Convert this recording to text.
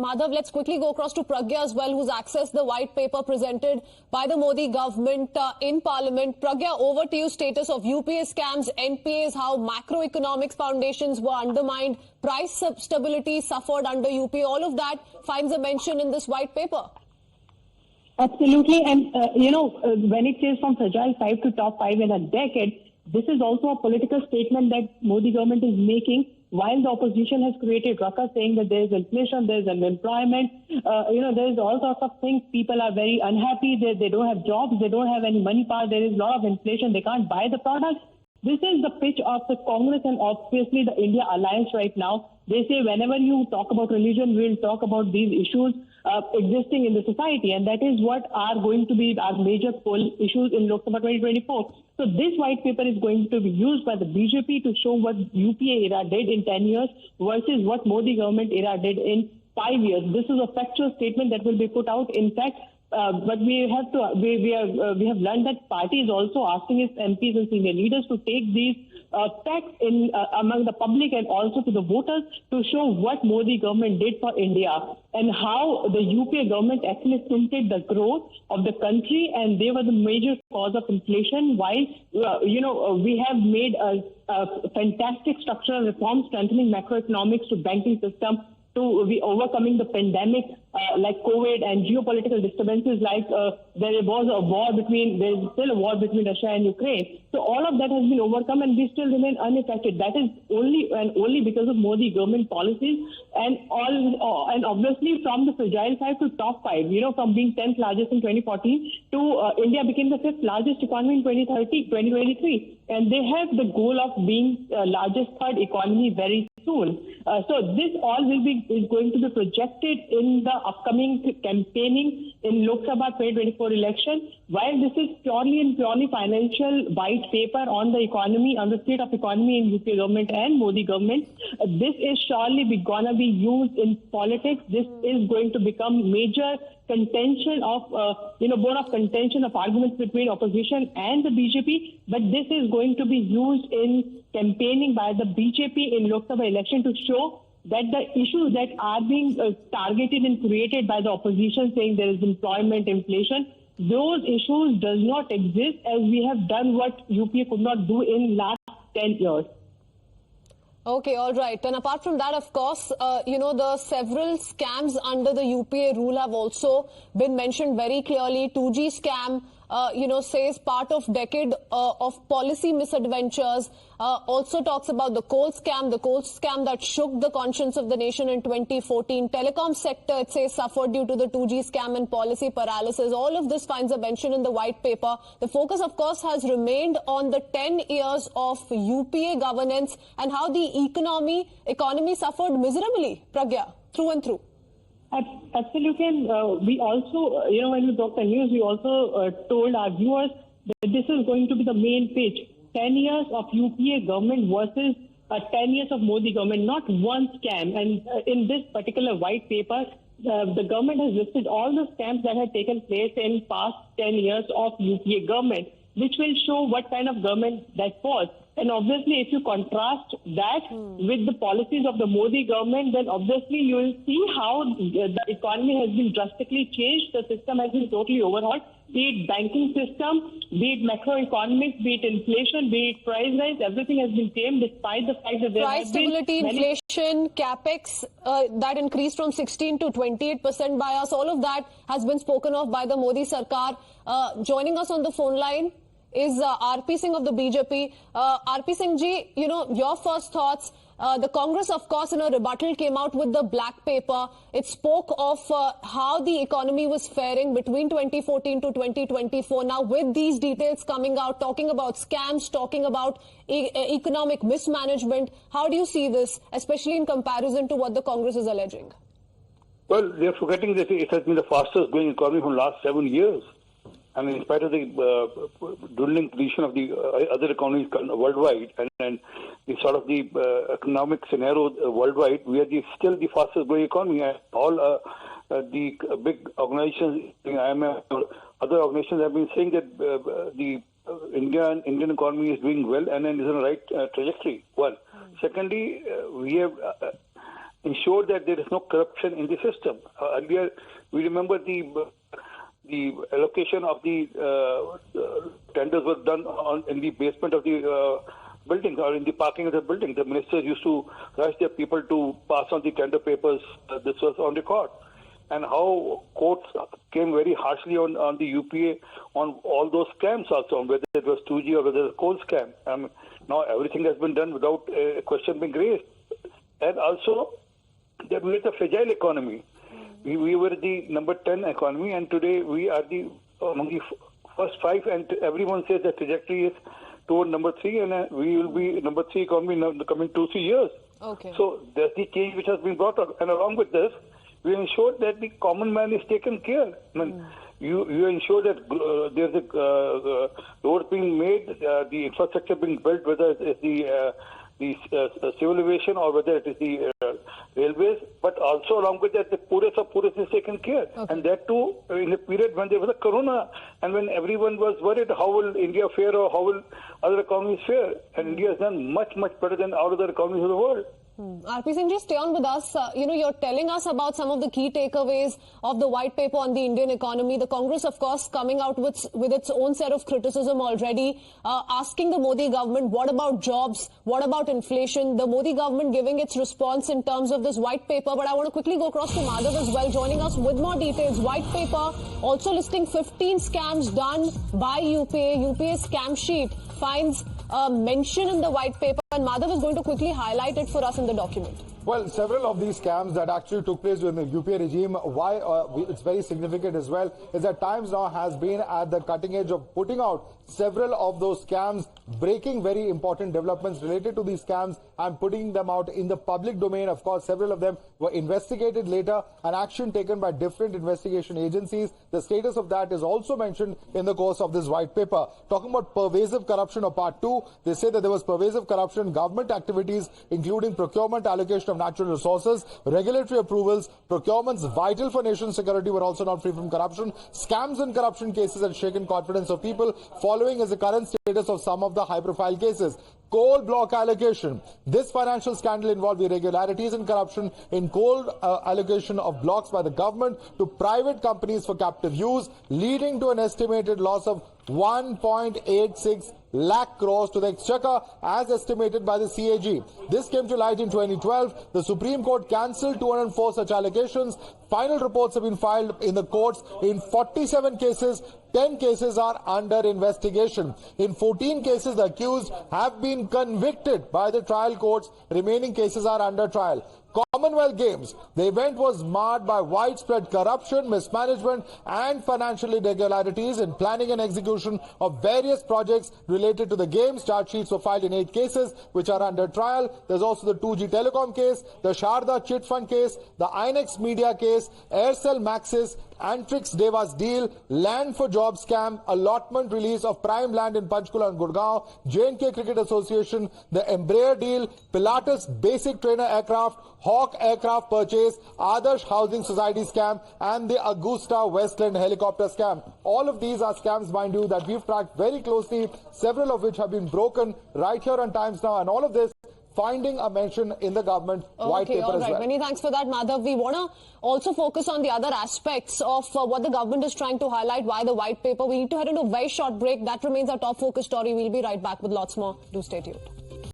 Madhav, let's quickly go across to Pragya as well, who's accessed the white paper presented by the Modi government in Parliament. Pragya, over to you. Status of UPA scams, NPAs, how macroeconomics foundations were undermined, price stability suffered under UPA. All of that finds a mention in this white paper. Absolutely. And, when it says from fragile 5 to top 5 in a decade, this is also a political statement that Modi government is making, while the opposition has created ruckus saying that there is inflation, there is unemployment, there is all sorts of things. People are very unhappy. They don't have jobs. They don't have any money power. There is a lot of inflation. They can't buy the products. This is the pitch of the Congress and obviously the India alliance right now. They say whenever you talk about religion, we'll talk about these issues existing in the society. And that is what are going to be our major poll issues in Lok Sabha 2024. So this white paper is going to be used by the BJP to show what UPA era did in 10 years versus what Modi government era did in 5 years. This is a factual statement that will be put out. In fact, but we have learned that party is also asking its MPs and senior leaders to take these facts in among the public and also to the voters to show what Modi government did for India and how the UPA government actually stunted the growth of the country, and they were the major cause of inflation. While we have made a fantastic structural reform, strengthening macroeconomics to banking system, to be overcoming the pandemic like COVID and geopolitical disturbances like there is still a war between Russia and Ukraine. So all of that has been overcome and we still remain unaffected. That is only because of Modi government policies and obviously from the fragile 5 to top 5, from being 10th largest in 2014 to India became the 5th largest economy in 2023. And they have the goal of being largest third economy very soon. So this all is going to be projected in the upcoming campaigning in Lok Sabha 2024 election. While this is purely financial white paper on the economy, on the state of economy in UP government and Modi government, this is surely going to be used in politics. This is going to become major contention of, bone of contention of arguments between opposition and the BJP. But this is going to be used in campaigning by the BJP in Lok Sabha election to show that the issues that are being targeted and created by the opposition, saying there is employment, inflation, those issues does not exist, as we have done what UPA could not do in last 10 years. Okay, all right. And apart from that, of course, the several scams under the UPA rule have also been mentioned very clearly. 2G scam, says part of decade of policy misadventures. Also talks about the coal scam that shook the conscience of the nation in 2014. Telecom sector, it says, suffered due to the 2G scam and policy paralysis. All of this finds a mention in the white paper. The focus, of course, has remained on the 10 years of UPA governance and how the economy suffered miserably, Pragya, through and through. Absolutely. And we also, when we broke the news, we also told our viewers that this is going to be the main pitch. 10 years of UPA government versus 10 years of Modi government, not one scam. And in this particular white paper, the government has listed all the scams that had taken place in past 10 years of UPA government, which will show what kind of government that was. And obviously, if you contrast that with the policies of the Modi government, then obviously you will see how the economy has been drastically changed. The system has been totally overhauled, be it banking system, be it macroeconomics, be it inflation, be it price rise, everything has been tamed despite the fact that there price stability, inflation, capex that increased from 16 to 28% by us. All of that has been spoken of by the Modi Sarkar. Joining us on the phone line is RP Singh of the BJP. RP Singh ji, your first thoughts. The Congress, of course, in a rebuttal came out with the black paper. It spoke of how the economy was faring between 2014 to 2024. Now, with these details coming out, talking about scams, talking about economic mismanagement, how do you see this, especially in comparison to what the Congress is alleging? Well, they're forgetting that it has been the fastest growing economy for the last 7 years. And in spite of the dwindling position of the other economies worldwide and the sort of the economic scenario worldwide, we are still the fastest growing economy. And all the big organizations, IMF, or other organizations have been saying that the Indian economy is doing well and is on the right trajectory. One. Secondly, we have ensure that there is no corruption in the system. Earlier, we remember the allocation of the tenders was done in the basement of the building or in the parking of the building. The ministers used to rush their people to pass on the tender papers. This was on record. And how courts came very harshly on the UPA on all those scams also, whether it was 2G or whether it was coal scam. Now everything has been done without a question being raised. And also that we are a fragile economy. We were the number 10 economy, and today we are among the first 5, and everyone says the trajectory is toward number 3, and we will be number 3 economy in the coming 2-3 years. Okay. So that's the change which has been brought up, and along with this, we ensure that the common man is taken care. You ensure that there's a road being made, the infrastructure being built, whether it's the civil aviation or whether it is the railways, but also along with that, the poorest of poorest is taken care. Okay. And that too in a period when there was a corona and when everyone was worried how will India fare or how will other economies fare. And India has done much, much better than all other economies of the world. RP Singh, just stay on with us. You're telling us about some of the key takeaways of the white paper on the Indian economy. The Congress, of course, coming out with its own set of criticism already, asking the Modi government, what about jobs? What about inflation? The Modi government giving its response in terms of this white paper. But I want to quickly go across to Madhav as well, joining us with more details. White paper also listing 15 scams done by UPA. UPA scam sheet finds mention in the white paper, and Madhav is going to quickly highlight it for us in the document. Well, several of these scams that actually took place during the UPA regime, why it's very significant as well, is that Times now has been at the cutting edge of putting out several of those scams, breaking very important developments related to these scams and putting them out in the public domain. Of course, several of them were investigated later and action taken by different investigation agencies. The status of that is also mentioned in the course of this white paper. Talking about pervasive corruption of part 2, they say that there was pervasive corruption in government activities, including procurement, allocation of natural resources, regulatory approvals. Procurements vital for nation security were also not free from corruption. Scams and corruption cases had shaken confidence of people. Following is the current status of some of the high-profile cases. Coal block allocation. This financial scandal involved irregularities and corruption in coal allocation of blocks by the government to private companies for captive use, leading to an estimated loss of 1.86 lakh crores to the exchequer as estimated by the CAG. This came to light in 2012. The Supreme Court cancelled 204 such allegations. Final reports have been filed in the courts in 47 cases. 10 cases are under investigation. In 14 cases, the accused have been convicted by the trial courts. Remaining cases are under trial. Commonwealth Games. The event was marred by widespread corruption, mismanagement and financial irregularities in planning and execution of various projects related to the Games. Charge sheets were filed in 8 cases which are under trial. There's also the 2G Telecom case, the Sharda Chit Fund case, the INX Media case, Aircel Maxis, Antrix Devas deal, land for job scam, allotment release of prime land in Panchkula and Gurgaon, J&K Cricket Association, the Embraer deal, Pilatus basic trainer aircraft, Hawk aircraft purchase, Adarsh Housing Society scam, and the Augusta Westland helicopter scam. All of these are scams, mind you, that we've tracked very closely, several of which have been broken right here on Times Now, and all of this finding a mention in the government white paper as well. Many thanks for that, Madhav. We want to also focus on the other aspects of what the government is trying to highlight, why the white paper. We need to head into a very short break. That remains our top focus story. We'll be right back with lots more. Do stay tuned.